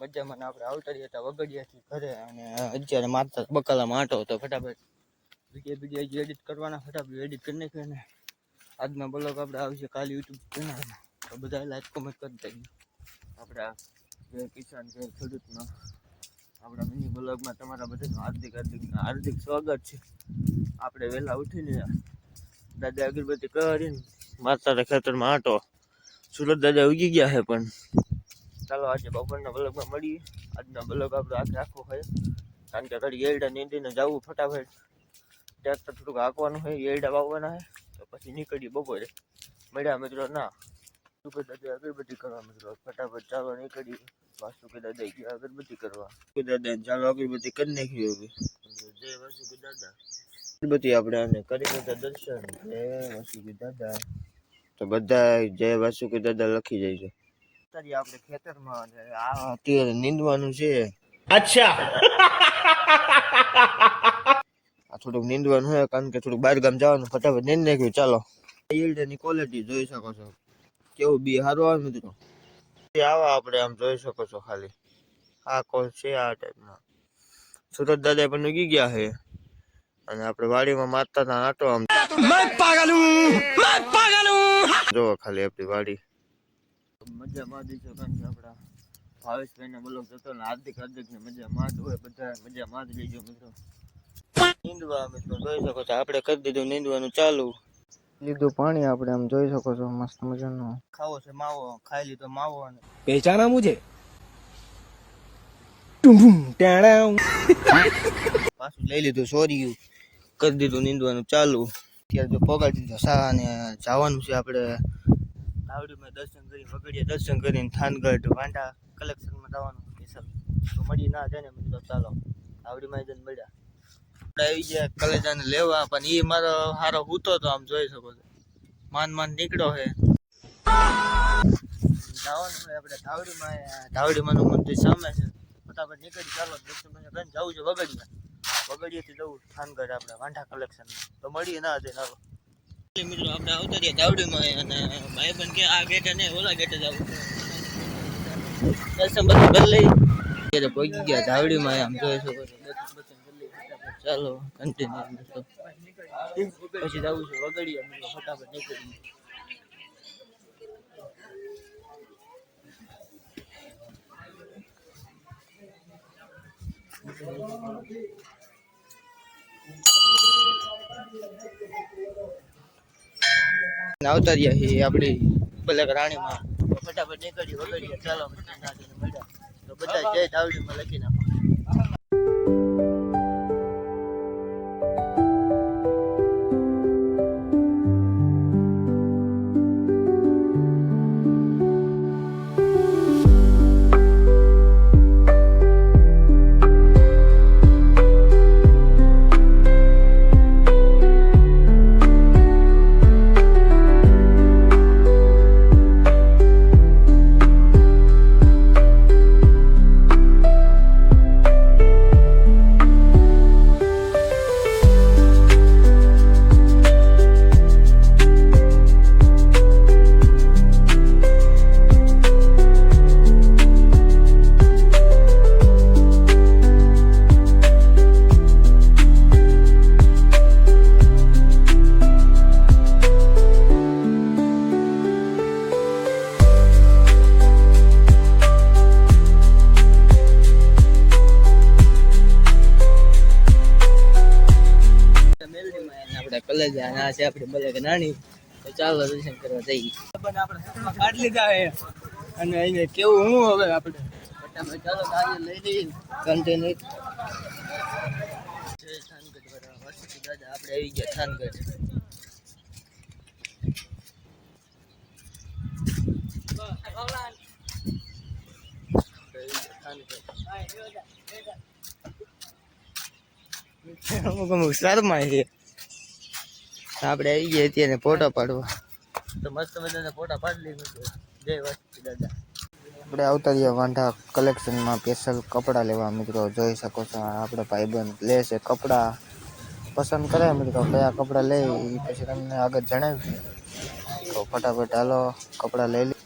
મજામાં આપણે આવતા હતા વગડિયાથી ઘરે અને અત્યારે મારતા બકાલામાં આટો હતો. ફટાફટ વિડીયો એડિટ કરવાના, ફટાફટ એડિટ કરી નાખ્યો ને આજના બ્લોગ આપણે આવશે કાલે યુટ્યુબ ચેનલમાં. તો બધા લાઈક કોમેન્ટ કરી દઈએ. આપણા જય કિસાન જય ખેડૂતમાં આપણા મિની બ્લોગમાં તમારા બધાનું હાર્દિક સ્વાગત છે. આપણે વહેલા ઉઠીને દાદા અગરબત્તી કરીને મારતા ખેતરમાં આટો. સુરત દાદા ઉગી ગયા છે પણ ચાલો આજે બપોરના બ્લોગમાં મળીએ. આજનો બ્લોગ આપણે આખો હોય કારણ કે ઘડી એરડા નીંદીને જવું ફટાફટ. ટ્રેક્ટર થોડુંક હાંકવાનું હોય, એરડા વાવવાના હોય તો પછી નીકળીએ બપોરે. મળ્યા મિત્રો ના દાદા અગરબત્તી કરવા મિત્રો ફટાફટ ચાલો નીકળીએ. વાસુકી દાદા ગયા અગરબત્તી કરવા. દાદા ચાલો અગરબત્તી કરી નાખી. હવે જય વાસુકી દાદા અગરબત્તી આપણે આને કરી દીધા દર્શન. જય વાસુકી દાદા. તો બધા જય વાસુકી દાદા લખી જાય છે. આપણે ખેતરમાં અત્યારે નીંદવાનું છે. અચ્છા આ થોડુંક નીંદવાનું હોય કારણ કે થોડુંક બહાર ગામ જવાનું. ફટાફટ નીંદ નાખ્યું. ચાલો ઈલ્ડની ક્વોલિટી જોઈ શકો છો કેવું બી સારું આવે મિત્રો. આવા આપણે આમ જોઈ શકો છો. ખાલી આ કોલ છે આ ટાઈપના. સુરત દાદા પણ ઉગી ગયા છે અને આપણે વાડીમાં મારતા હતા આટો. આમ જો ખાલી આપણી વાડી મજા મારી છે કારણ કે આપણા ભાવેશભાઈ ને બ્લોગ જતો ને હાર્દિક ને મજા માદ હોય. બધા મજા માદ લેજો મિત્રો. નીંદવા મિત્રો જોઈ શકો છો આપણે કરી દીધું નીંદવાનું ચાલુ. લીધું પાણી આપણે આમ જોઈ શકો છો મસ્ત મજાનો. ખાવો છે માવો, ખાઈ લીધો માવો. અને પહેચાના મુજે પાછું લઈ લીધું સોરિયું, કરી દીધું નીંદવાનું ચાલુ. અત્યારે જો પોગાડી દીધો સા અને જવાનું છે આપણે તાવડીમાં દર્શન કરી વગડિયા દર્શન કરીને થાનગઢ વાંઢા કલેક્શનમાં જવાનું સ્પેશિયલ. તો મળી ના જાય ને મિત્રો ચાલો તાવડીમાં જઈને મળ્યા. આવી ગયા કલેજાને લેવા પણ એ મારો હારો હૂતો તો આમ જોઈ શકો છો. માન નીકળ્યો છે. જવાનું હોય આપણે ધાવડીમાં નું મંદિર સામે છે. ફટાફટ નીકળી ચાલો દર્શન કરીને જવું છે વગડિયાથી જવું થાનગઢ આપણે વાંઢા કલેક્શન. તો મળીએ ના દે ચાલો મિત્રો આપણે આવતા રહ્યા ધાવડીમાં. અને ભાઈ પણ કે આ ગેટે ને ઓલા ગેટે જવું દર્શન બધું કરી લઈ. અત્યારે પહોંચી ગયા ધાવડીમાં આમ જોઈ શકો છો. ચાલો કન્ટિન્યુ પછી જવું છે વગડિયા. ફટાફટ નીકળી આવતા રહ્યા છીએ આપડી બ્લેક રાણીમાં. ફટાફટ નીકળી વગડિયા. ચાલો મળ્યા તો બધા જય ધાવડીમાં લખી નાખો. કલેજા ના છે આપણે બ્લેક રાણી. તો ચાલો દર્શન કરવા જઈએ. આપણે કાઢી લીધા છે અને અહીંયા કેવું હું હવે આપણે ફટાફટ ચાલો ગાડી લઈ લઈએ કન્ટેનર. થાનગઢ વાસુકી દાદા આપણે આવી ગયા થાનગઢ. અમુક શર્મા છે. આપણે આવી ગયા ત્યાં ફોટા પાડવા. તો મસ્ત મજાના ફોટા પાડી લીધા. જય વાસુકી દાદા. આપણે આવતા રહ્યા વાંઢા કલેક્શનમાં સ્પેશિયલ કપડાં લેવા મિત્રો જોઈ શકો છો. આપણે ભાઈબંધ લે છે કપડાં. પસંદ કરે મિત્રો કયા કપડાં લે એ પછી તમને આગળ જણાવ્યું. તો ફટાફટ હાલો કપડાં લઈ લે.